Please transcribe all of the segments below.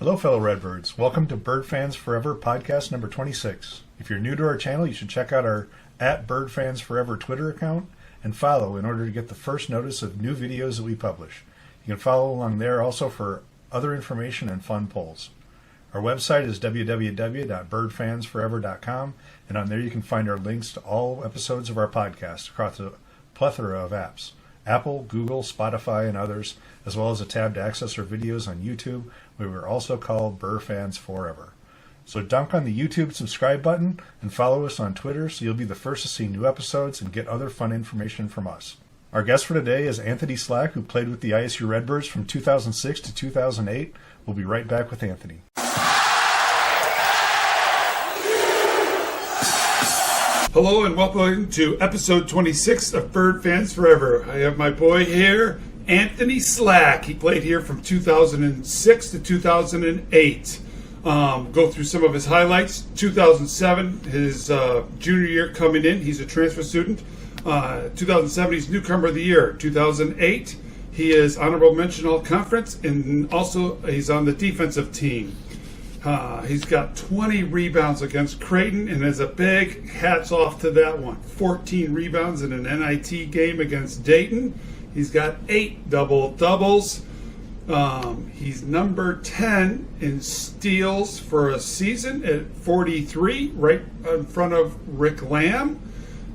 Hello, fellow Redbirds. Welcome to Bird Fans Forever podcast number 26. If you're new to our channel, you should check out our @BirdFansForever Twitter account and follow in order to get the first notice of new videos that we publish. You can follow along there also for other information and fun polls. Our website is www.birdfansforever.com, and on there you can find our links to all episodes of our podcast across a plethora of apps: Apple, Google, Spotify, and others, as well as a tab to access our videos on YouTube, where we're also called Bird Fans Forever. So dunk on the YouTube subscribe button and follow us on Twitter so you'll be the first to see new episodes and get other fun information from us. Our guest for today is Anthony Slack, who played with the ISU Redbirds from 2006 to 2008. We'll be right back with Anthony. Hello and welcome to episode 26 of Bird Fans Forever. I have my boy here, Anthony Slack. He played here from 2006 to 2008. Go through some of his highlights. 2007, his junior year coming in. He's a transfer student. 2007, he's newcomer of the year. 2008, he is honorable mention all conference, and also he's on the defensive team. He's got 20 rebounds against Creighton, and as a big hats off to that one. 14 rebounds in an NIT game against Dayton. He's got 8 double-doubles. He's number 10 in steals for a season at 43, right in front of Rick Lamb.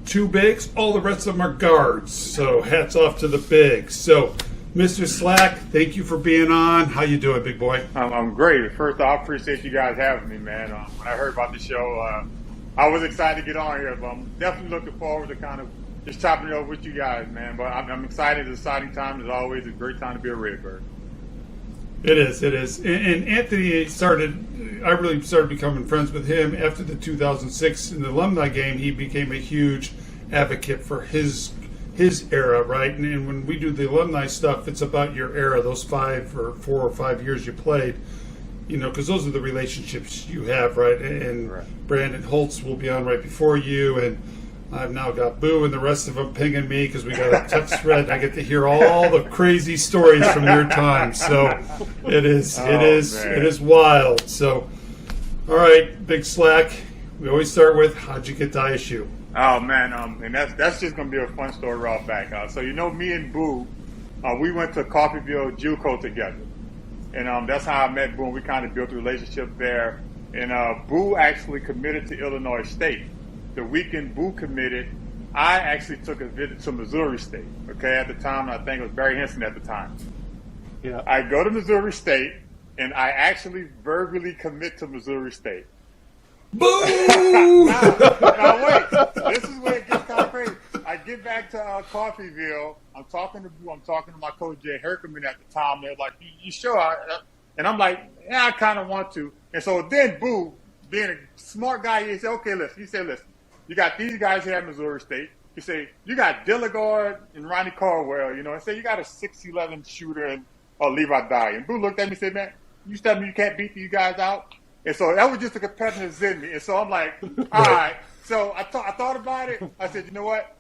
2 bigs. All the rest of them are guards. So hats off to the bigs. So, Mr. Slack, thank you for being on. How you doing, big boy? I'm great. First, I appreciate you guys having me, man. When I heard about the show, I was excited to get on here, but I'm definitely looking forward to kind of just chopping it over with you guys, man. But I'm excited. It's an exciting time. It's always a great time to be a Redbird. It is. And Anthony I really started becoming friends with him after the 2006 in the alumni game. He became a huge advocate for his era, right? And when we do the alumni stuff, it's about your era, those 4 or 5 years you played, because those are the relationships you have, right? And right. Brandon Holtz will be on right before you, and I've now got Boo and the rest of them pinging me because we got a text thread. I get to hear all the crazy stories from your time. So it is wild. So, all right, Big Slack. We always start with, how'd you get to ISU? Oh man, and that's just gonna be a fun story right back. So me and Boo, we went to Coffeyville JUCO together, and that's how I met Boo. And we kind of built a relationship there. And Boo actually committed to Illinois State. The weekend Boo committed, I actually took a visit to Missouri State. Okay, at the time, I think it was Barry Henson at the time. Yeah. I go to Missouri State, and I actually verbally commit to Missouri State. Boo! now wait, this is where it gets kind of crazy. I get back to Coffeyville. I'm talking to Boo. I'm talking to my coach Jay Herkerman at the time. They're like, "You sure?" And I'm like, "Yeah, I kind of want to." And so then Boo, being a smart guy, he said, "Okay, listen." He said, "Listen, you got these guys here at Missouri State." He said, "You got Dilligard and Ronnie Caldwell. And say you got a 6'11" shooter and Levi Dye." And Boo looked at me and said, "Man, you tell me you can't beat these guys out?" And so that was just a competitiveness in me. And so I'm like, all right. So I thought about it. I said, you know what?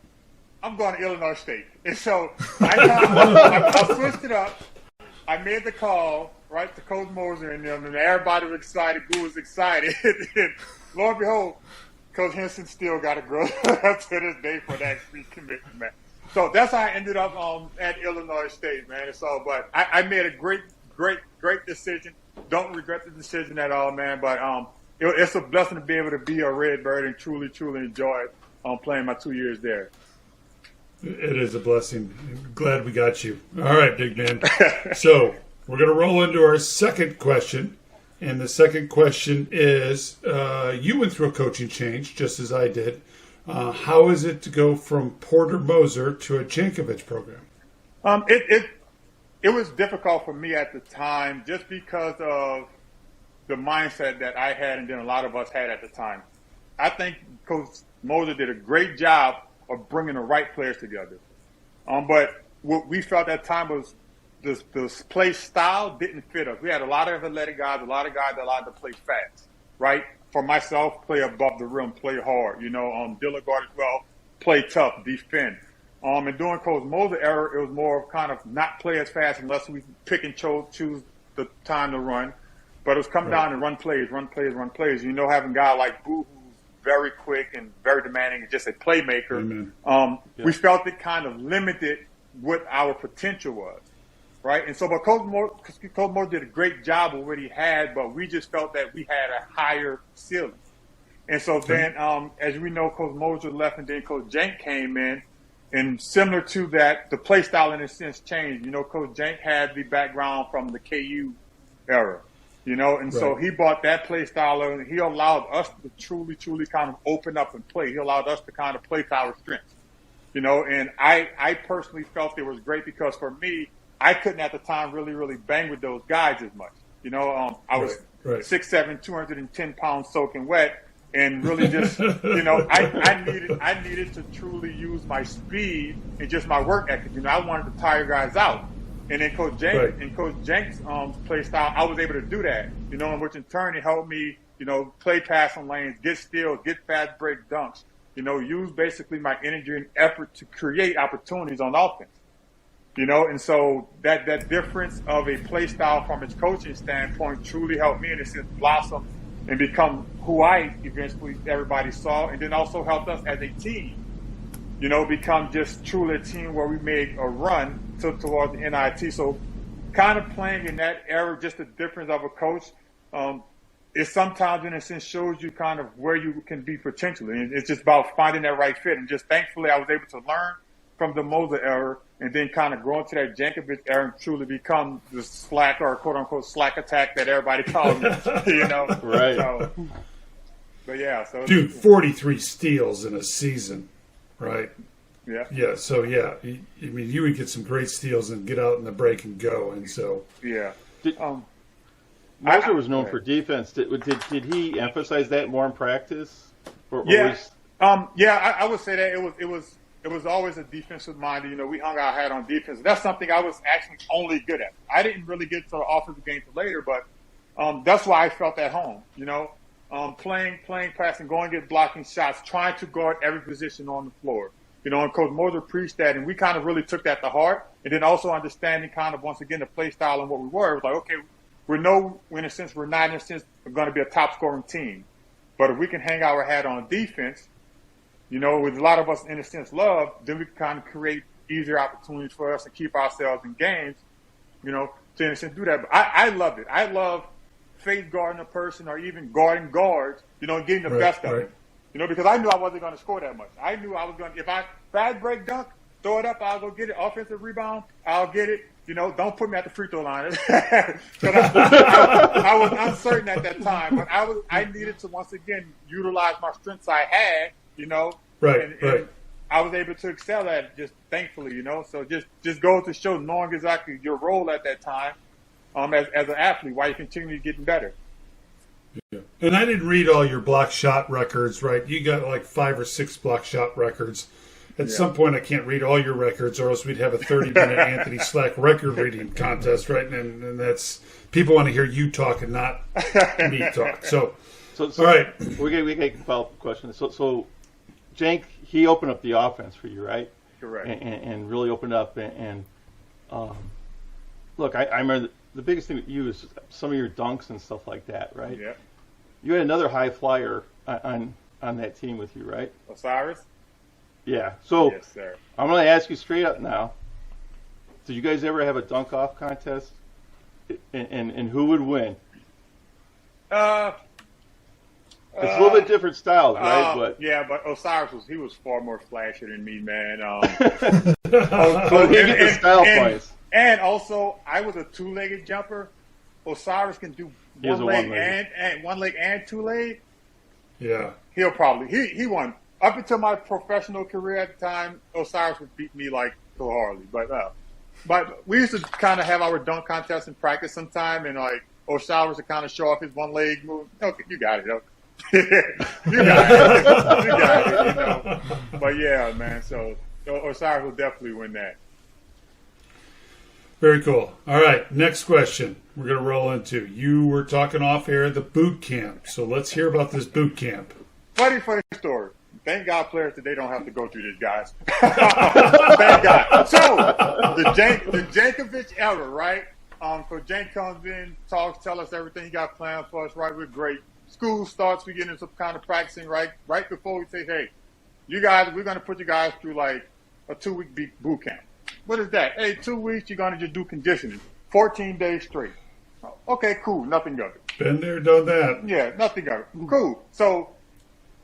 I'm going to Illinois State. And so I switched it up. I made the call, right, to Coach Moser and them, and everybody was excited. Boo was excited. And lo and behold, Coach Henson still got to grow up to this day for that recommitment, man. So that's how I ended up at Illinois State, man. And so, but I made a great decision. Don't regret the decision at all, man. But it's a blessing to be able to be a Redbird and truly enjoy playing my 2 years there. It is a blessing. I'm glad we got you. All right, big man. So we're going to roll into our second question. And the second question is, you went through a coaching change, just as I did. How is it to go from Porter Moser to a Jankovic program? It was difficult for me at the time just because of the mindset that I had and then a lot of us had at the time. I think Coach Moser did a great job of bringing the right players together. But what we felt at the time was this play style didn't fit us. We had a lot of athletic guys, a lot of guys that allowed to play fast, right? For myself, play above the rim, play hard. Dilligard as well, play tough, defend. And during Coach Moser era, it was more of kind of not play as fast unless we pick and choose the time to run. but it was come down and run plays. You know, having a guy like Boo, who's very quick and very demanding and just a playmaker, we felt it kind of limited what our potential was, right? And so, but Coach Moser did a great job of what he had, but we just felt that we had a higher ceiling. And so then, as we know, Coach Moser left, and then Coach Jank came in. And similar to that, the play style in a sense changed. You know, Coach Jank had the background from the KU era, you know, and so he brought that play style and he allowed us to truly kind of open up and play. He allowed us to kind of play to our strengths, you know, and I personally felt it was great because for me, I couldn't at the time really bang with those guys as much. You know, I was 6'7", 210 pounds soaking wet. And really just, you know, I needed to truly use my speed and just my work ethic. You know, I wanted to tire guys out. And then Coach Jank's play style, I was able to do that, you know, which in turn it helped me, you know, play passing lanes, get steals, get fast break dunks, you know, use basically my energy and effort to create opportunities on offense. You know, and so that difference of a play style from its coaching standpoint truly helped me in a sense blossom and become who I eventually everybody saw, and then also helped us as a team, you know, become just truly a team where we made a run towards the NIT. So kind of playing in that era, just the difference of a coach, it sometimes in a sense shows you kind of where you can be potentially. And it's just about finding that right fit. And just thankfully I was able to learn from the Moser era and then kind of grow into that Jankovic era and truly become the slack or quote unquote slack attack that everybody calls me, you know? Right. So, but yeah, so. Dude, 43 steals in a season, right? Yeah. Yeah. So yeah, I mean, you would get some great steals and get out in the break and go. And so. Yeah. Moser was known for defense. Did he emphasize that more in practice? I would say that it was always a defensive minded. You know, we hung our hat on defense. That's something I was actually only good at. I didn't really get to the offensive game till later, but that's why I felt at home. You know, playing, passing, going get blocking shots, trying to guard every position on the floor. You know, and Coach Moser preached that, and we kind of really took that to heart. And then also understanding kind of once again the play style and what we were. It was like, okay, we're not in a sense going to be a top scoring team, but if we can hang our hat on defense, you know, with a lot of us in a sense love, then we can kind of create easier opportunities for us to keep ourselves in games, you know, to in a sense do that. But I loved it. I love face guarding a person or even guarding guards, you know, and getting the best of it. You know, because I knew I wasn't going to score that much. I knew I was going to, if I fast break dunk, throw it up, I'll go get it. Offensive rebound, I'll get it. You know, don't put me at the free throw line. I was uncertain at that time, but I needed to once again utilize my strengths I had, you know. And I was able to excel at it, just thankfully, you know. So just go to show knowing exactly your role at that time as an athlete, while you continue getting better. Yeah. And I didn't read all your block shot records, right? You got like 5 or 6 block shot records. At some point, I can't read all your records, or else we'd have a 30-minute Anthony Slack record reading contest, right? And that's people want to hear you talk and not me talk. So all right, we get a follow-up question. So Jank, he opened up the offense for you, right? Correct. And really opened up. And look, I remember the biggest thing with you is some of your dunks and stuff like that, right? Yeah. You had another high flyer on that team with you, right? Osiris? Yeah. So yes, sir. I'm going to ask you straight up now. Did you guys ever have a dunk-off contest? And who would win? It's a little bit different styles, right? But Osiris was far more flashy than me, man. So he get the style points. And also, I was a two-legged jumper. Osiris can do one leg and two-leg. Yeah. He'll probably he won. Up until my professional career at the time, Osiris would beat me like so hardly. But we used to kind of have our dunk contest in practice sometime, and like Osiris would kind of show off his one leg move. Okay, you got it. You got it. You know. But yeah, man. So Osiris will definitely win that. Very cool. All right, next question we're going to roll into. You were talking off air at the boot camp, so let's hear about this boot camp. Funny story. Thank God players today don't have to go through this, guys. Thank God. So, the Jankovic era, right? So Jank comes in, talks, tell us everything he got planned for us, right? We're great. School starts, we get into some kind of practicing, right? Right before we say, hey, you guys, we're going to put you guys through like a 2-week boot camp. What is that? Hey, 2 weeks, you're going to just do conditioning. 14 days straight. Okay, cool. Nothing of it. Been there, done that. Yeah, nothing of it. Cool. So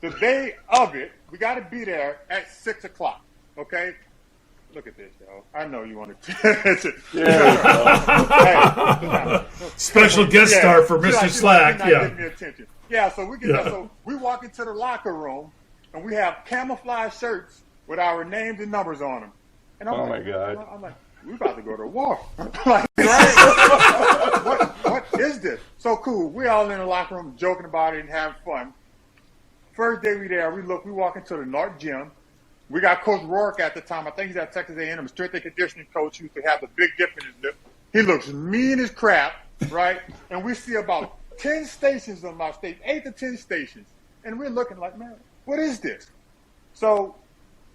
the day of it, we got to be there at 6 o'clock. Okay? Look at this, yo. I know you want to. Yeah. Special guest star for Mr. Slack. Yeah. Give me attention. Yeah. So we get there. So we walk into the locker room, and we have camouflage shirts with our names and numbers on them. And I'm my God. I'm like, we about to go to war. Like, right? What is this? So cool. We all in the locker room joking about it and having fun. First day we there, we walk into the North Gym. We got Coach Rourke at the time. I think he's at Texas A&M, strength and conditioning coach. He used to have the big dip in his lip. He looks mean as crap, right? And we see about 10 stations on our stage, 8 to 10 stations. And we're looking like, man, what is this? So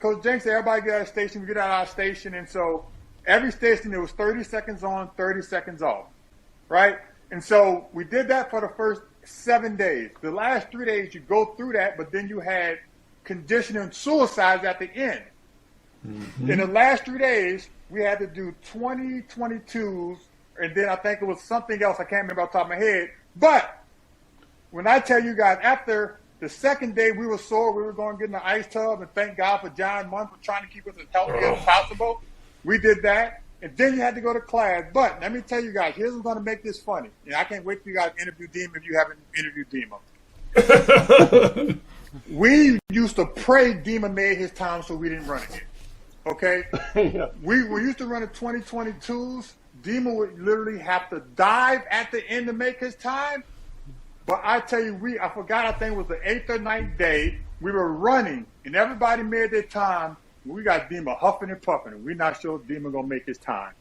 Coach Jenks said, everybody get out of the station. We get out of our station. And so every station, it was 30 seconds on, 30 seconds off, right? And so we did that for the first 7 days. The last 3 days, you go through that, but then you had conditioning suicides at the end. Mm-hmm. In the last 3 days, we had to do 20 22s, and then I think it was something else. I can't remember off the top of my head. But when I tell you guys, after the second day we were sore, we were going to get in the ice tub, and thank God for John Munn for trying to keep us as healthy as possible. We did that, and then you had to go to class. But let me tell you guys, here's what's going to make this funny. And I can't wait for you guys to interview Dima if you haven't interviewed Dima. We used to pray Dima made his time so we didn't run again. Okay? Yeah. We used to run at 2022s. Dima would literally have to dive at the end to make his time. But I tell you, I forgot, I think it was the 8th or 9th day. We were running, and everybody made their time. We got Dima huffing and puffing, and we're not sure if Dima going to make his time.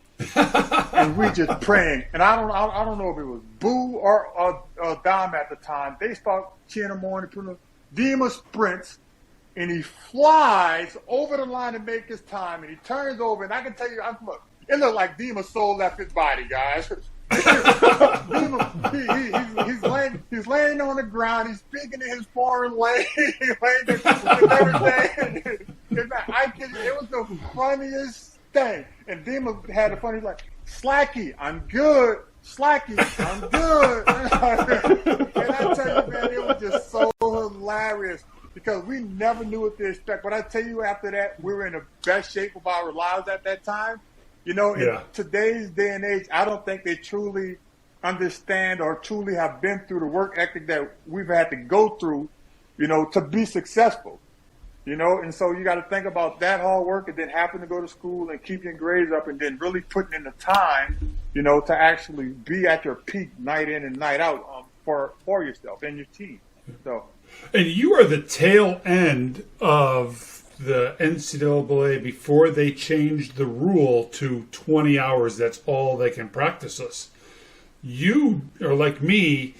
And we just praying. And I don't know if it was Boo or Dom at the time. They start cheering him on and putting Dima sprints, and he flies over the line to make his time, and he turns over, and I can tell you, look, it looked like Dima's soul left his body, guys. Dima, he's laying on the ground, he's speaking in his foreign language, and everything. I kid you, it was the funniest thing. And Dima had the funny, like, Slacky, I'm good. Slacky, I'm good. And I tell you, man, it was just so hilarious because we never knew what to expect. But I tell you, after that, we were in the best shape of our lives at that time. You know, in today's day and age, I don't think they truly understand or truly have been through the work ethic that we've had to go through, you know, to be successful. You know, and so you got to think about that hard work and then having to go to school and keep your grades up and then really putting in the time, you know, to actually be at your peak night in and night out for yourself and your team. So, and you are the tail end of the NCAA before they changed the rule to 20 hours. That's all they can practice us. You are like me.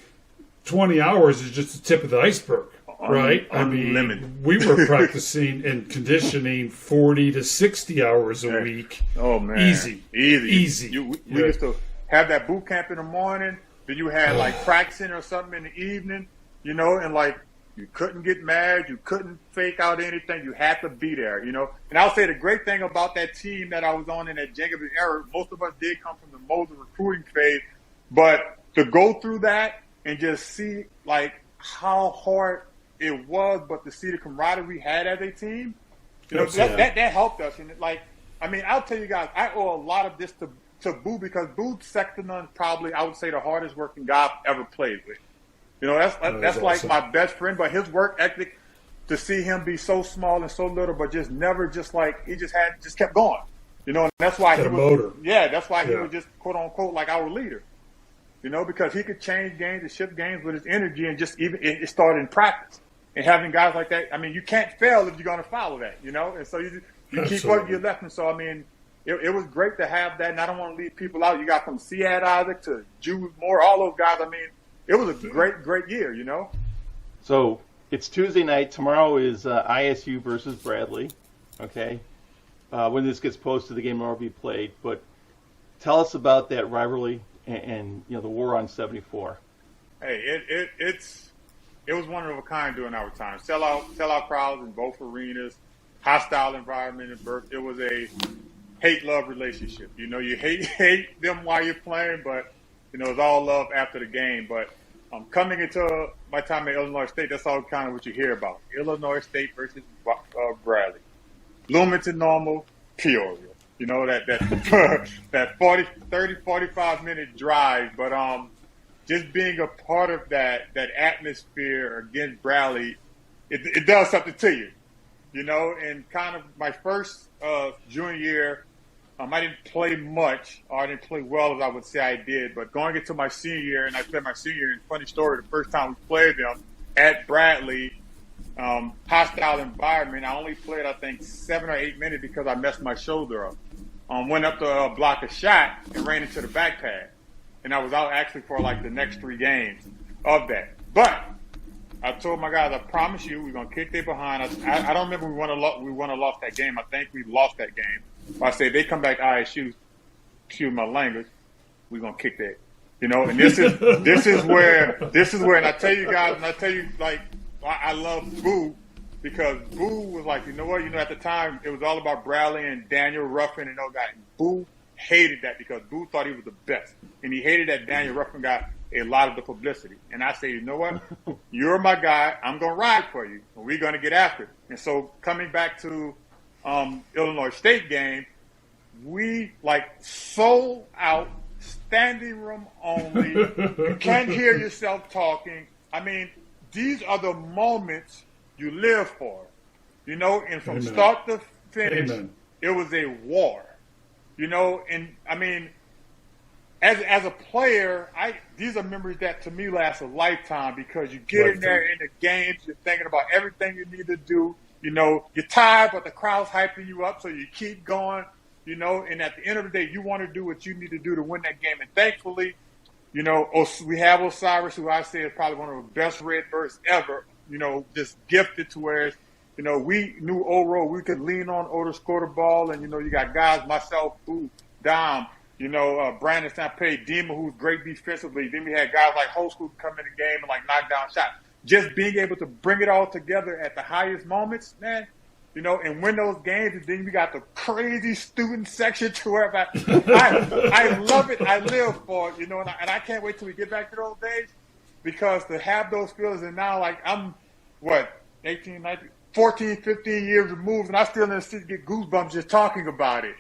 20 hours is just the tip of the iceberg. Right? Unlimited. I mean, we were practicing and conditioning 40 to 60 hours a week. Oh, man. Easy. We used to have that boot camp in the morning. Then you had, like, practicing or something in the evening, you know, and, like, you couldn't get mad. You couldn't fake out anything. You had to be there, you know. And I'll say the great thing about that team that I was on in that Jenkins era, most of us did come from the Moser recruiting phase. But to go through that and just see, like, how hard it was, but to see the camaraderie we had as a team, you know, that helped us. And like, I mean, I'll tell you guys, I owe a lot of this to Boo because Boo's second to none, probably I would say the hardest working guy I've ever played with. You know, that's like awesome. My best friend, but his work ethic, to see him be so small and so little, but just never just like he just kept going. You know, and that's why he was that's why he was just quote unquote like our leader. You know, because he could change games and shift games with his energy and just even it started in practice. And having guys like that, I mean, you can't fail if you're going to follow that, you know? And so you keep what you left. And so, I mean, it was great to have that. And I don't want to leave people out. You got from Sead Isaac to Jude Moore, all those guys. I mean, it was a great, great year, you know? So it's Tuesday night. Tomorrow is ISU versus Bradley, okay? When this gets posted, the game will already be played. But Tell us about that rivalry and the war on 74. Hey, it was one of a kind during our time. Sellout crowds in both arenas, hostile environment in Burke. It was a hate-love relationship. You hate them while you're playing, but it's all love after the game. But coming into my time at Illinois State, that's all kind of what you hear about. Illinois State versus Bradley. Bloomington Normal, Peoria. That 45 minute drive. But just being a part of that atmosphere against Bradley, it does something to you. And kind of my first junior year, I didn't play much, or I didn't play well as I would say I did. But going into my senior year, and I played my senior year, and funny story, the first time we played them at Bradley, hostile environment, I only played, I think, 7 or 8 minutes because I messed my shoulder up. Went up to block a shot and ran into the back pad. And I was out actually for like the next 3 games of that. But I told my guys, I promise you, we're going to kick their behind. I don't remember we won or lost that game. I think we lost that game. But I said, they come back to ISU, excuse my language, we're going to kick that. And this is where, and I tell you guys, like, I love Boo, because Boo was like, at the time, it was all about Bradley and Daniel Ruffin and those guys. And Boo hated that because Boo thought he was the best. And he hated that Daniel Ruffin got a lot of the publicity. And I say, you know what? You're my guy. I'm going to ride for you. And we're going to get after it. And so coming back to Illinois State game, we sold out, standing room only. You can't hear yourself talking. I mean, these are the moments you live for, and from Amen. Start to finish, Amen. It was a war, and I mean, as a player, these are memories that to me last a lifetime, because you get in there in the games, you're thinking about everything you need to do, you're tired, but the crowd's hyping you up, so you keep going, and at the end of the day, you want to do what you need to do to win that game, and thankfully, we have Osiris, who I say is probably one of the best Redbirds ever, just gifted to where, we knew Oro, we could lean on Oro to score the ball. And, you got guys, myself, Boo, Dom, Brandon Stampede, Dima, who's great defensively. Then we had guys like Host who come in the game and knock down shots. Just being able to bring it all together at the highest moments, man, and win those games. And then we got the crazy student section to where I love it. I live for it, and I can't wait till we get back to those days, because to have those feelings, and now I'm 18, 19, 14, 15 years removed, and I still in the city get goosebumps just talking about it.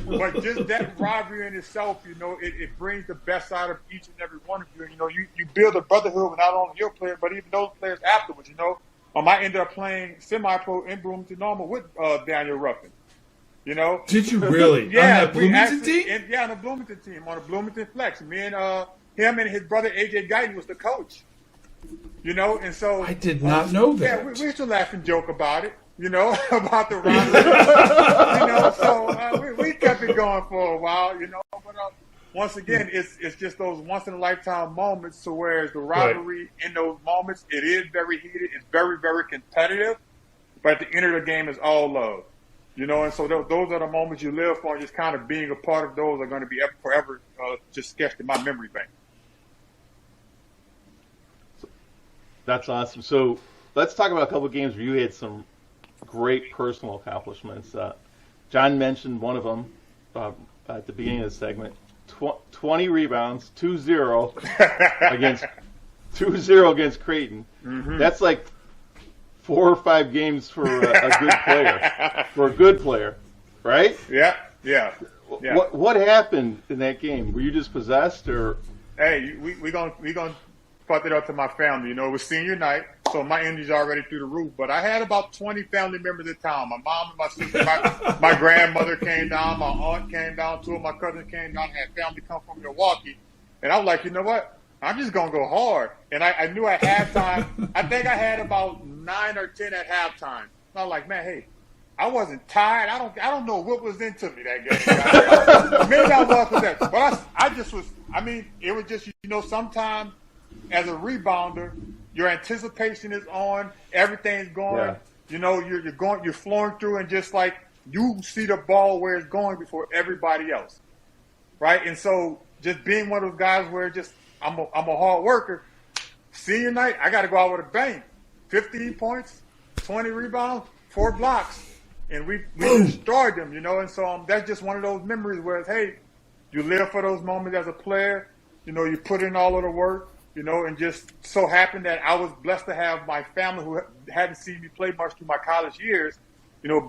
But just that rivalry in itself, it brings the best out of each and every one of you. You build a brotherhood with not only your player, but even those players afterwards. I ended up playing semi-pro in Bloomington Normal with Daniel Ruffin. Did you really? Yeah, on that Bloomington team? On the Bloomington team, on the Bloomington Flex. Me and him and his brother AJ Guyton was the coach. And so I did not know that. Yeah, we used to laugh and joke about it, about the rivalry. So we kept it going for a while, But once again, it's just those once in a lifetime moments. So whereas the rivalry in those moments, it is very heated, it's very, very competitive. But at the end of the game, it's all love. And so those are the moments you live for, and just kind of being a part of those are going to be forever just sketched in my memory bank. That's awesome. So let's talk about a couple of games where you had some great personal accomplishments. John mentioned one of them at the beginning of the segment. 20 rebounds, 2-0 against Creighton. Mm-hmm. That's like 4 or 5 games for a good player, right? Yeah. What happened in that game? Were you just possessed, or? Hey, we gonna put it up to my family. It was senior night, so my energy's already through the roof. But I had about 20 family members at town. My mom and my sister, my grandmother came down, my aunt came down, 2 of my cousins came down, had family come from Milwaukee. And I was like, you know what? I'm just going to go hard. And I knew at halftime, I think I had about 9 or 10 at halftime. And I was like, man, hey, I wasn't tired. I don't know what was into me that game. Maybe I was possessed. But I just was, it was just, sometimes as a rebounder, your anticipation is on, everything's going, you're flowing through, and just like you see the ball where it's going before everybody else, right? And so just being one of those guys where just I'm a hard worker. Senior night, I got to go out with a bang. 15 points, 20 rebounds, 4 blocks, and we destroyed them, And so that's just one of those memories where it's, hey, you live for those moments as a player. You put in all of the work, and just so happened that I was blessed to have my family who hadn't seen me play much through my college years,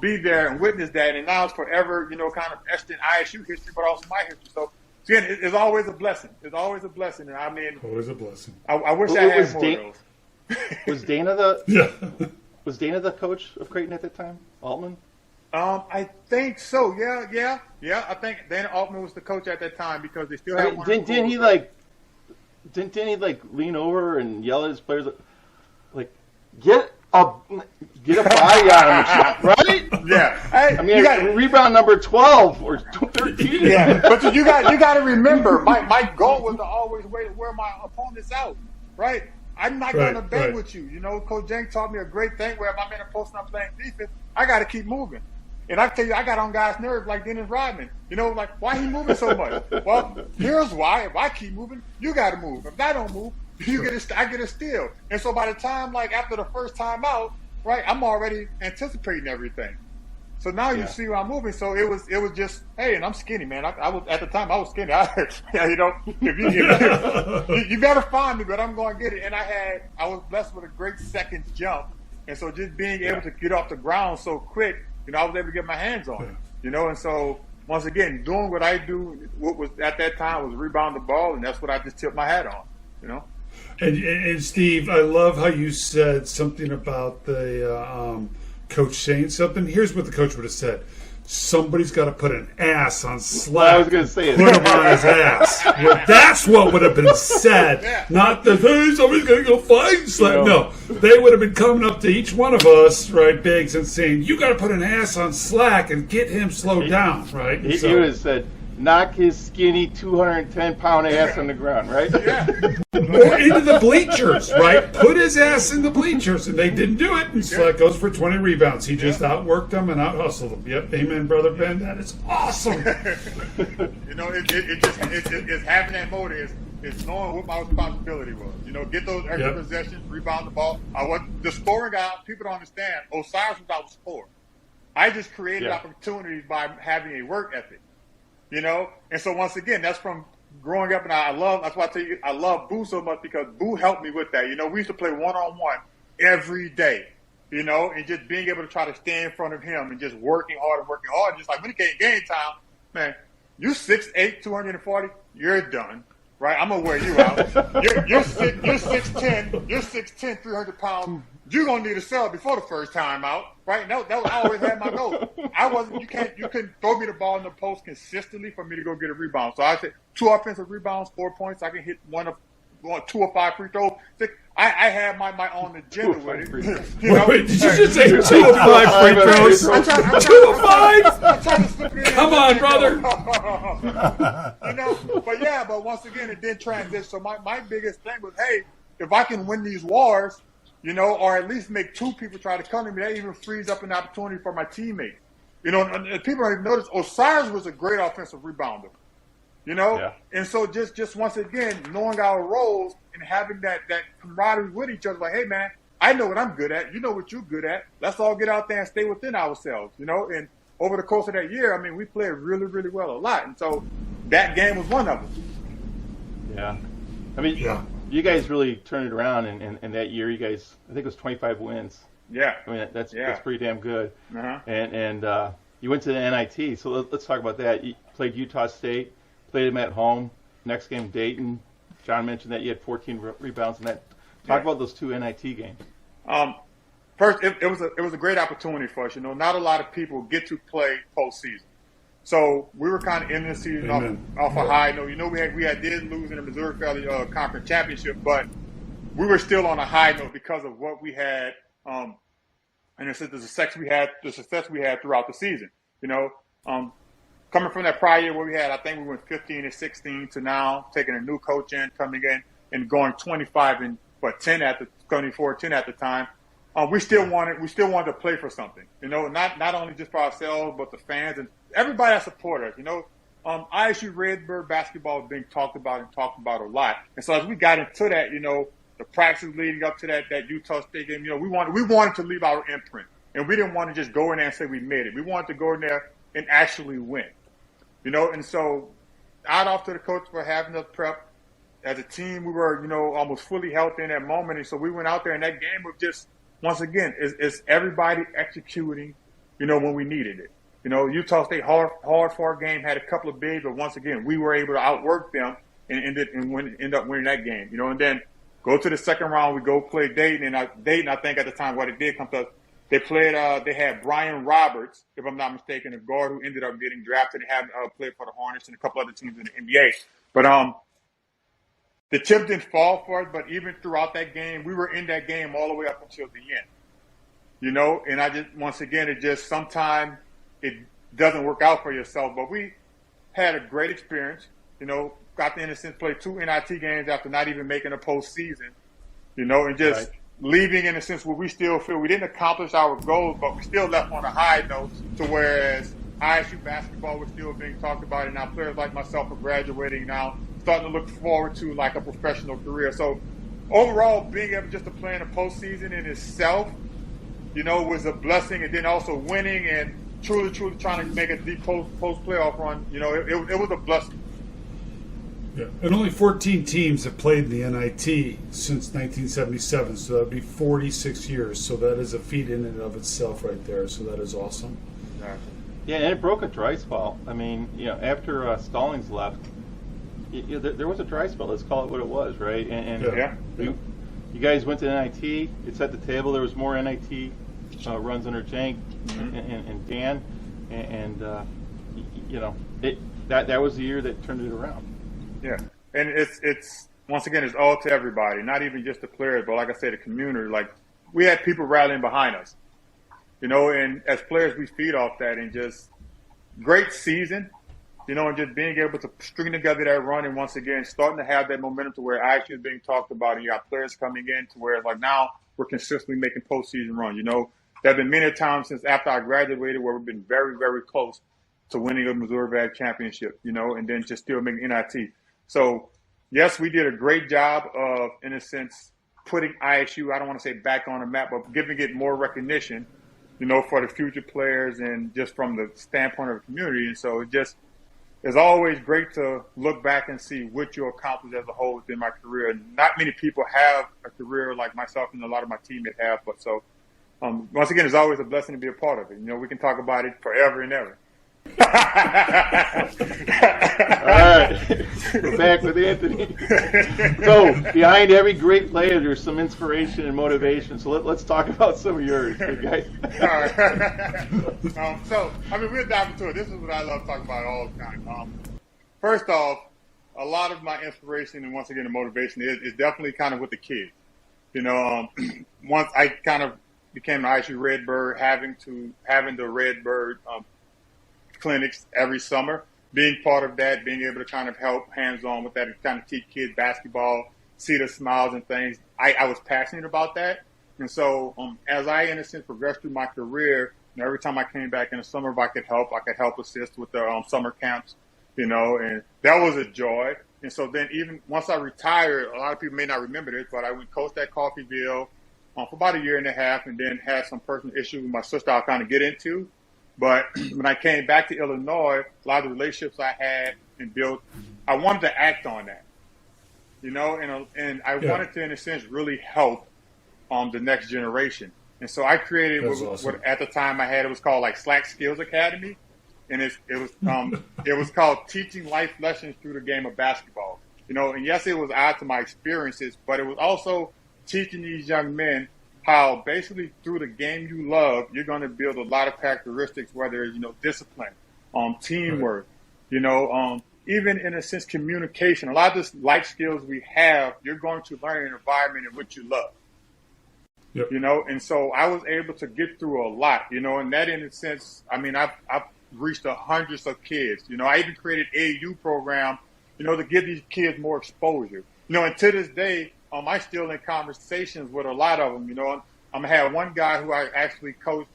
be there and witness that. And now it's forever, kind of etched in ISU history, but also my history. So again, it's always a blessing. It's always a blessing. And I mean, always a blessing. I wish I had more of those. Was Dana the coach of Creighton at that time? Altman? I think so. Yeah. I think Dana Altman was the coach at that time because they still had one. Didn't he lean over and yell at his players like get a body on him, right? Yeah. Hey, I mean, rebound number 12 or 13. Yeah, but you got to remember, my goal was to always wear my opponents out, right? I'm not going to bang with you. Coach Jank taught me a great thing where if I'm in a post and I'm playing defense, I got to keep moving. And I tell you, I got on guys' nerves like Dennis Rodman. Like, why he moving so much? Well, here's why. If I keep moving, you got to move. If I don't move, I get a steal. And so by the time, after the first time out, right, I'm already anticipating everything. So now you see where I'm moving. So it was just, hey, and I'm skinny, man. I was at the time I was skinny. If you better find me, but I'm going to get it. And I was blessed with a great second jump, and so just being able to get off the ground so quick, I was able to get my hands on it. And so once again, doing what I do, what was at that time was rebound the ball, and that's what I just tipped my hat on. And Steve, I love how you said something about the coach saying something. Here's what the coach would have said. Somebody's got to put an ass on Slack. I was going to say it. Put him on his ass. Well, that's what would have been said. Not that, hey, somebody's going to go find Slack. No, they would have been coming up to each one of us, right, Biggs, and saying, you got to put an ass on Slack and get him slowed down, right? He would have said, knock his skinny 210-pound ass on the ground, right? Yeah. Or into the bleachers, right? Put his ass in the bleachers, and they didn't do it. And Slack goes for 20 rebounds. He just outworked them and out-hustled them. Yep, amen, Brother Ben. That is awesome. It's having that motive. It's knowing what my responsibility was. Get those extra possessions, rebound the ball. The scoring guy, people don't understand. Osiris was our scorer. I just created opportunities by having a work ethic. And so once again, that's from growing up, and that's why I tell you, I love Boo so much because Boo helped me with that. We used to play one-on-one every day, and just being able to try to stay in front of him and just working hard. Just like when it came game time, man, you 6'8", 240, you're done, right? I'm going to wear you out. You're 6'10", 300 pounds. You're going to need a sub before the first time out, right? That was, I always had my goal. You couldn't throw me the ball in the post consistently for me to go get a rebound. So I said 2 offensive rebounds, 4 points. I can hit 2 or 5 free throws. I had my own agenda with it. Wait, did you just say 2 or 5 free throws? 2 or 5? Come on, brother. But once again, it did transition. So my biggest thing was, hey, if I can win these wars, or at least make 2 people try to come to me, that even frees up an opportunity for my teammates. And people don't even notice, Osiris was a great offensive rebounder. And so just once again, knowing our roles and having that camaraderie with each other, like, hey, man, I know what I'm good at. You know what you're good at. Let's all get out there and stay within ourselves, And over the course of that year, I mean, we played really, really well a lot. And so that game was one of them. Yeah. I mean, you guys really turned it around, and that year you guys, I think it was 25 wins. Yeah. I mean, that's pretty damn good. Uh-huh. And you went to the NIT, so let's talk about that. You played Utah State, played them at home. Next game, Dayton. John mentioned that you had 14 rebounds in that. Talk about those 2 NIT games. First, it was a great opportunity for us. Not a lot of people get to play postseason. So we were kind of ending the season off a high note. We did lose in the Missouri Valley Conference Championship, but we were still on a high note because of what we had, and the success we had throughout the season. Coming from that prior year where we had, I think we went 15-16 to now taking a new coach in, coming in and going 25 and 10 at the 24-10 at the time. we still wanted to play for something. You know, not only just for ourselves, but the fans and everybody that supported us. You know, ISU Redbird basketball was being talked about a lot. And so as we got into that, you know, the practices leading up to that Utah State game, you know, we wanted to leave our imprint. And we didn't want to just go in there and say we made it. We wanted to go in there and actually win. You know, and so I'd off to the coach for having us prep. As a team, we were, you know, almost fully healthy in that moment. And so we went out there, and that game was just, once again, it's everybody executing, you know, when we needed it. You know, Utah State hard for our game, had a couple of bigs, but once again, we were able to outwork them and end up winning that game. You know, and then go to the second round, we go play Dayton, and Dayton, I think at the time what it did come to us, they had Brian Roberts, if I'm not mistaken, a guard who ended up getting drafted and having played for the Hornets and a couple other teams in the NBA. But the chip didn't fall for us, but even throughout that game, we were in that game all the way up until the end. You know, and I just, once again, it just sometimes it doesn't work out for yourself. But we had a great experience. You know, got to, in a sense, play 2 NIT games after not even making a postseason. You know, and just leaving in a sense where we still feel we didn't accomplish our goals, but we still left on a high note to whereas ISU basketball was still being talked about, and now players like myself are graduating now, starting to look forward to like a professional career. So overall, being able just to play in a postseason in itself, you know, was a blessing. And then also winning and truly trying to make a deep post playoff run, you know, it was a blessing. Yeah, and only 14 teams have played in the NIT since 1977, so that would be 46 years. So that is a feat in and of itself right there. So that is awesome. Yeah, and it broke a dry spell. I mean, you know, after Stallings left, there was a dry spell. Let's call it what it was, right? You guys went to NIT. It set the table. There was more NIT runs under Jank and Dan, and you know, that was the year that turned it around. Yeah, and it's once again, it's all to everybody, not even just the players, but like I said, the community. Like, we had people rallying behind us, you know, and as players, we feed off that, and just great season, you know, and just being able to string together that run, and once again, starting to have that momentum to where actually is being talked about, and you got players coming in to where, like, now we're consistently making postseason runs. You know, there have been many times since after I graduated where we've been very, very close to winning a Missouri Bag championship, you know, and then just still making NIT. So, yes, we did a great job of, in a sense, putting ISU, I don't want to say back on the map, but giving it more recognition, you know, for the future players and just from the standpoint of the community. And so it's always great to look back and see what you accomplished as a whole within my career. Not many people have a career like myself and a lot of my teammates have, but so once again, it's always a blessing to be a part of it. You know, we can talk about it forever and ever. All right, we're back with Anthony. So, behind every great player, there's some inspiration and motivation. So let's talk about some of yours, guys. All right. So, I mean, we'll dive into it. This is what I love talking about all the time. First off, a lot of my inspiration and once again the motivation is definitely kind of with the kids. You know, once I kind of became an ISU Redbird, having the Redbird clinics every summer, being part of that, being able to kind of help hands-on with that and kind of teach kids basketball, see the smiles and things. I was passionate about that. And so as I, in a sense, progressed through my career, you know, every time I came back in the summer, if I could help assist with the summer camps, you know, and that was a joy. And so then even once I retired, a lot of people may not remember this, but I went coached at Coffeyville for about a year and a half and then had some personal issues with my sister I'll kind of get into. But when I came back to Illinois, a lot of the relationships I had and built, I wanted to act on that, you know, and I wanted to, in a sense, really help the next generation. And so I created what at the time I had, it was called like Slack Skills Academy. And it was called Teaching Life Lessons Through the Game of Basketball. You know, and yes, it was added to my experiences, but it was also teaching these young men how basically through the game you love, you're going to build a lot of characteristics, whether it's, you know, discipline, teamwork, you know, even in a sense, communication. A lot of the life skills we have, you're going to learn in an environment in which you love, you know? And so I was able to get through a lot, you know, and that in a sense, I mean, I've reached hundreds of kids, you know, I even created AAU program, you know, to give these kids more exposure, you know, and to this day, I still in conversations with a lot of them, you know, I had one guy who I actually coached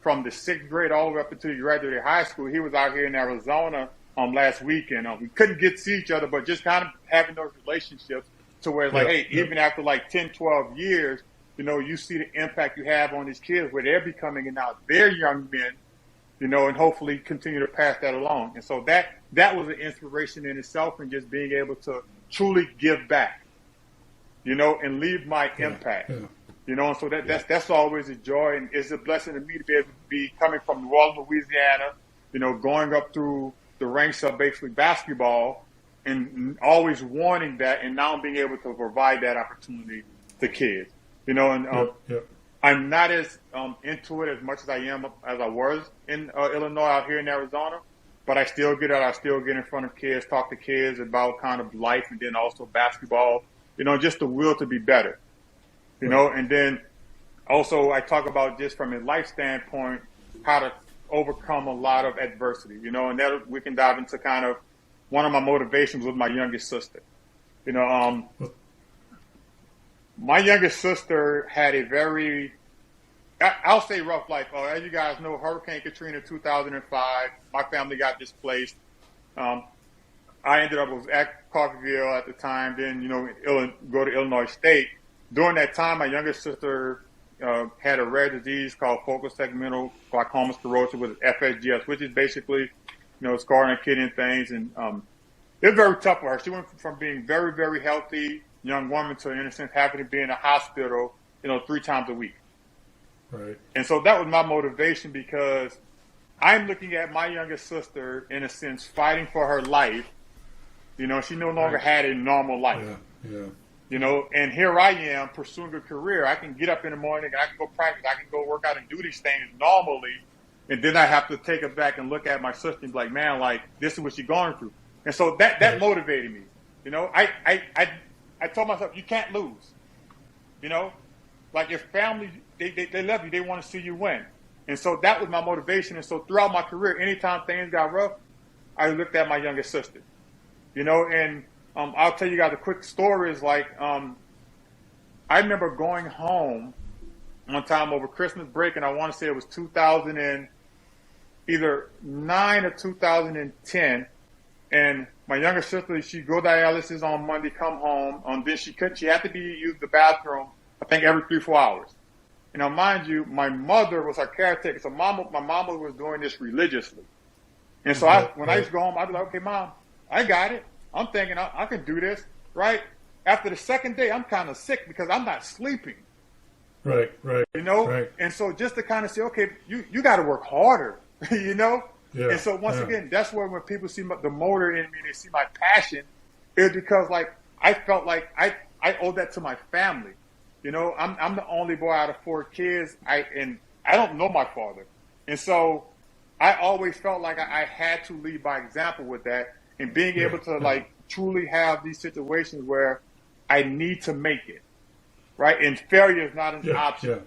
from the 6th grade all the way up until he graduated high school. He was out here in Arizona last weekend. We couldn't get to see each other, but just kind of having those relationships to where it's like, hey, even after like 10, 12 years, you know, you see the impact you have on these kids where they're becoming, and now they're young men, you know, and hopefully continue to pass that along. And so that was an inspiration in itself, and just being able to truly give back, you know, and leave my impact. Yeah. You know, and so that's always a joy, and it's a blessing to me to be able to be coming from New Orleans, Louisiana, you know, going up through the ranks of basically basketball, and always wanting that, and now being able to provide that opportunity to kids. You know, and I'm not as into it as much as I was in Illinois, out here in Arizona, but I still get out. I still get in front of kids, talk to kids about kind of life, and then also basketball. You know, just the will to be better. You know, and then also I talk about just from a life standpoint, how to overcome a lot of adversity, you know, and that we can dive into kind of one of my motivations with my youngest sister. You know, my youngest sister had a very, I'll say rough life. As you guys know, Hurricane Katrina 2005, my family got displaced. I ended up was at Coffeyville at the time, then, you know, go to Illinois State. During that time, my youngest sister had a rare disease called focal segmental glaucoma sclerosis with FSGS, which is basically, you know, scarring her kidney and things. And it was very tough for her. She went from being very, very healthy young woman to, in a sense, having to be in a hospital, you know, 3 times a week. Right. And so that was my motivation, because I'm looking at my youngest sister, in a sense, fighting for her life. You know, she no longer had a normal life. Yeah. You know, and here I am pursuing a career. I can get up in the morning and I can go practice. I can go work out and do these things normally. And then I have to take it back and look at my sister and be like, man, like, this is what she's going through. And so that motivated me. You know, I told myself, you can't lose. You know, like, your family, they love you. They want to see you win. And so that was my motivation. And so throughout my career, anytime things got rough, I looked at my youngest sister. You know, and I'll tell you guys a quick story. Is like, I remember going home one time over Christmas break, and I want to say it was 2009 or 2010. And my younger sister, she'd go dialysis on Monday, come home. Then she had to use the bathroom, I think, every 3-4 hours. And now, mind you, my mother was her caretaker, so my mama was doing this religiously. And so when I used to go home, I'd be like, okay, Mom, I got it. I'm thinking I can do this, right? After the second day, I'm kind of sick because I'm not sleeping. Right. You know? Right. And so just to kind of say, okay, you got to work harder, you know? Yeah. And so once again, that's where when people see the motor in me, they see my passion, it's because, like, I felt like I owe that to my family. You know, I'm the only boy out of 4 kids, and I don't know my father. And so I always felt like I had to lead by example with that. And being able to, like, truly have these situations where I need to make it, right? And failure is not an option. Yeah.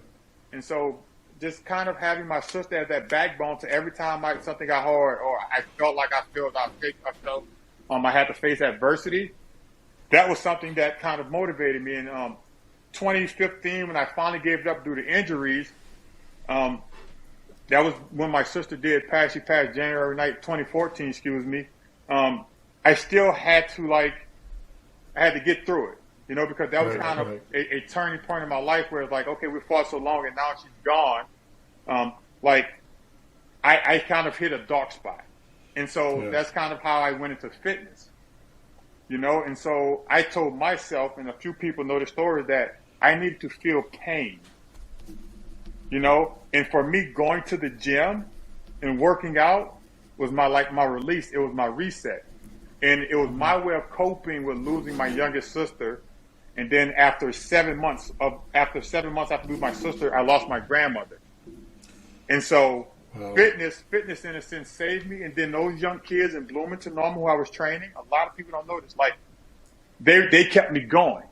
And so just kind of having my sister as that backbone to every time something got hard, or I felt like I had to face adversity, that was something that kind of motivated me. In 2015, when I finally gave it up due to injuries, that was when my sister did pass. She passed January 9th, 2014, excuse me. I still had to, I had to get through it, you know, because that was kind of a turning point in my life where it's like, okay, we fought so long and now she's gone. I kind of hit a dark spot. And so that's kind of how I went into fitness, you know. And so I told myself, and a few people know the story, that I needed to feel pain, you know. And for me, going to the gym and working out was my release. It was my reset. And it was my way of coping with losing my youngest sister. And then after 7 months after losing my sister, I lost my grandmother. And so fitness in a sense saved me. And then those young kids in Bloomington Normal who I was training, a lot of people don't know this, like, they kept me going,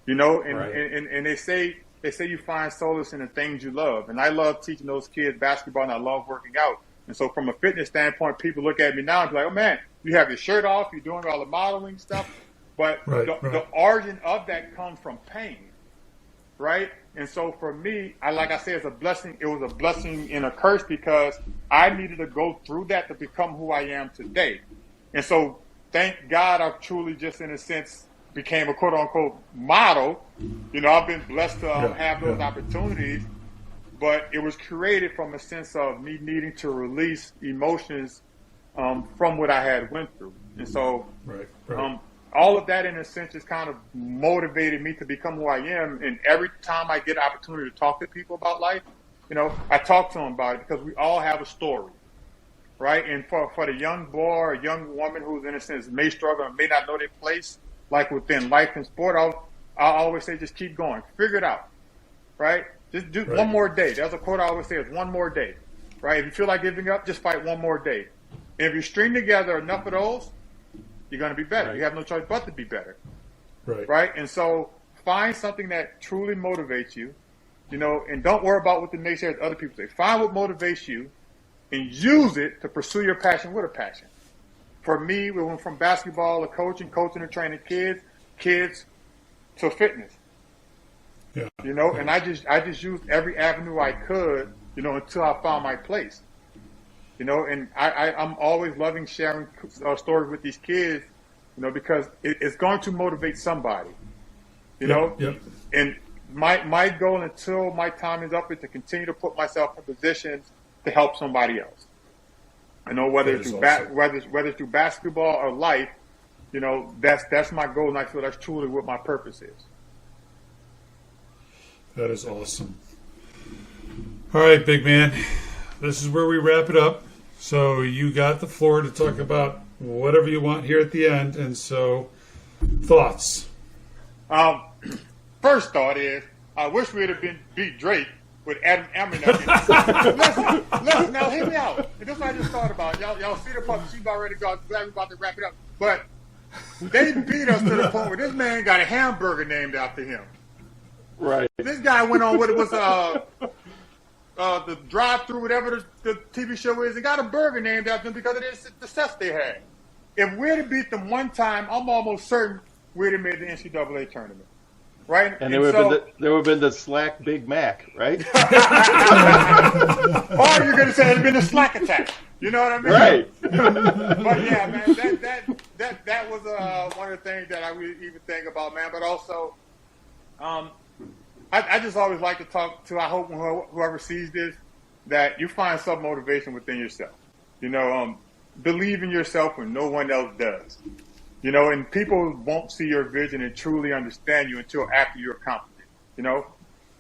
you know. And they say you find solace in the things you love. And I love teaching those kids basketball, and I love working out. And so from a fitness standpoint, people look at me now and be like, oh, man, you have your shirt off, you're doing all the modeling stuff. But the origin of that comes from pain. right? And so for me, like I said, it's a blessing. It was a blessing and a curse because I needed to go through that to become who I am today. And so thank God I've truly just, in a sense, became a quote-unquote model. You know, I've been blessed to have those opportunities, but it was created from a sense of me needing to release emotions from what I had went through. And so all of that, in a sense, has kind of motivated me to become who I am. And every time I get an opportunity to talk to people about life, you know, I talk to them about it because we all have a story, right? And for the young boy or young woman who's, in a sense, may struggle and may not know their place, like within life and sport, I'll always say, just keep going. Figure it out, right? Just do one more day. That's a quote I always say, is one more day, right? If you feel like giving up, just fight one more day. And if you string together enough of those, you're going to be better. You have no choice but to be better, right? And so find something that truly motivates you, you know, and don't worry about what the naysayers, other people say. Find what motivates you and use it to pursue your passion with a passion. For me, we went from basketball to coaching and training kids to fitness. Yeah. You know, and I just used every avenue I could, you know, until I found my place. You know, and I'm always loving sharing stories with these kids, you know, because it's going to motivate somebody, you know. And my goal until my time is up is to continue to put myself in positions to help somebody else. I know whether it's through basketball or life, you know, that's my goal, and I feel that's truly what my purpose is. That is awesome. All right, big man. This is where we wrap it up. So you got the floor to talk about whatever you want here at the end. And so, thoughts? First thought is, I wish we'd have beat Drake with Adam Amener. Listen, now hear me out. And this is what I just thought about. Y'all see the puppet. She's already gone. Glad we're about to wrap it up. But they beat us to the point where this man got a hamburger named after him. Right. This guy went on what it was the drive-through, whatever the TV show is, and got a burger named after them because of the success they had. If we'd have beat them one time, I'm almost certain we'd have made the NCAA tournament, right? And there would have been the Slack Big Mac, right? Or you're going to say it'd have been the Slack attack. You know what I mean? Right. But yeah, man, that was one of the things that I would even think about, man. But also, I just always like to talk to, I hope whoever sees this, that you find some motivation within yourself. You know, believe in yourself when no one else does. You know, and people won't see your vision and truly understand you until after you're accomplished it. You know,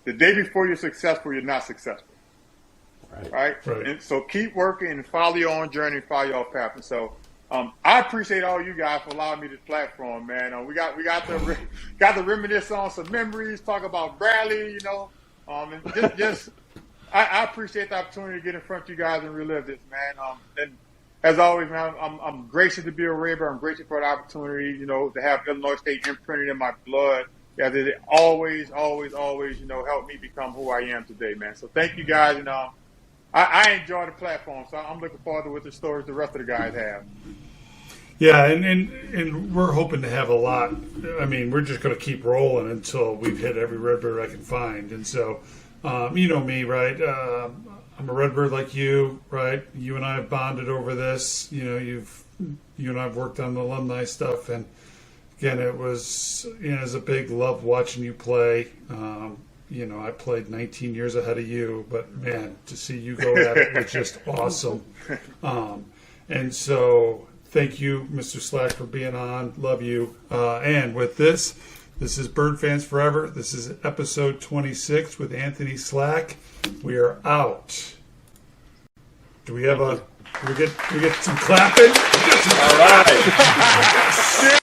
the day before you're successful, you're not successful. Right? And so keep working and follow your own journey, follow your own path. And so I appreciate all you guys for allowing me this platform, man. We got to reminisce on some memories, talk about Bradley, you know, and just I appreciate the opportunity to get in front of you guys and relive this, man. And as always, man, I'm gracious to be a Red Bear. I'm grateful for the opportunity, you know, to have Illinois State imprinted in my blood. As it always, you know, helped me become who I am today, man. So thank you guys, and I enjoy the platform, so I'm looking forward to what the stories the rest of the guys have. Yeah, and we're hoping to have a lot. I mean, we're just going to keep rolling until we've hit every Redbird I can find. And so, you know me, right? I'm a Redbird like you, right? You and I have bonded over this. You know, you and I have worked on the alumni stuff, and again, it was, you know, it was a big love watching you play. You know, I played 19 years ahead of you, but man, to see you go at it was just awesome. And so, thank you, Mr. Slack, for being on. Love you. And with this is Bird Fans Forever. This is episode 26 with Anthony Slack. We are out. Do we get some clapping? All right.